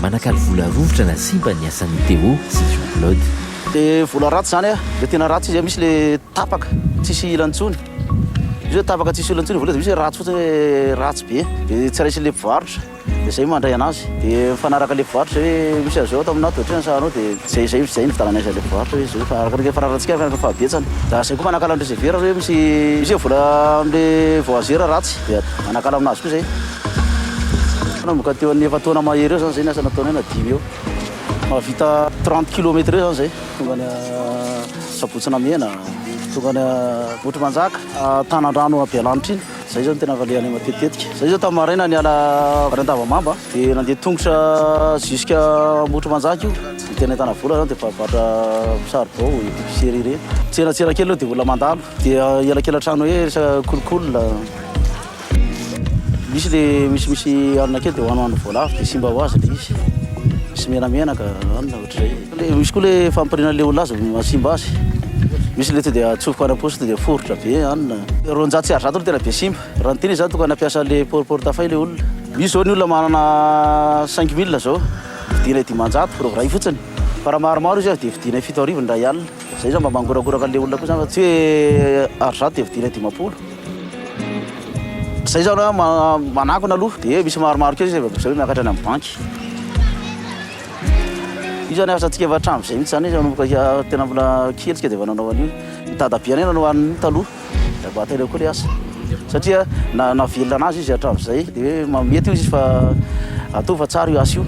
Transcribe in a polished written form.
Manakaly vola rovotra na simba ny asan'ny Théo sy Jean-Claude. Le vola ratsy zany a le tena ratsy izy misy le tapaka tsisy ilantsony izy hoe tapaka tsisy ilantsony vola misy ratsy fotsiny hoe ratsy be de tsy raisy le mpivarotra de zay mandray anazy de mifanaraka le mpivarotra hoe misy azo atao aminao toetrany sa anao de zay ny fitananay le mpivarotra hoe zao arakaraka fararatsika fa fahabetsany da zay koa manakala am'le vera hoe misy vola am'le voazera ratsy de manakala aminazy koa zay nanomboka teo amin'ny efataona mahery eo zany zay niasa nataonay na 10 eo mahavita 30 kilomètre eo zany zay tonga ny Sabotsina Mena tonga ny Motromanjaka Tanandrano Ampialanitra iny zay zany tena valehanay matetitetika zay zao tamin'ny maraina niala Varandavamamba de nandeha tongotra jusqu'à Motromanjaka io de tena hitana vola zany de fabatra Saribao épicerie ireny tselatsela kely eo de olona mandalo de elakelan-trano hoe resaka kolokolola misy le misy alina kely de hoanohano voalavo de simba ho azy le izy misy menamenaka anona ohatr'izay misy koa le fampirina le olona azy masimba azy misy le to de atsofoka any am-posy to de forotra be anona ronjato sy arizato no tena be simba raha nyteny zany tokony ampiasa le portefeuille le olona misy zao ny olona manana 5000 zao vidinay 500 pour ray fotsiny fa raha maromaro izy de vidinay 7 ray alina zay zao mba mangorakoraka le olona koa zany fa tsy hoe arizato de vidinay 50 zay zao na manakona aloha de misy maromaro kely zay zay miakatra any amin'ny banky io zany asantsika evatrano zay mihitsy zany izy anomboka tena mbola kely tsika de vananao an'io mitadabiana ena no an'ny taloha da bataileo koa le asa satria navelona anazy izy hatramin'izay de hoe mety io izy fa atao fa tsara io asa io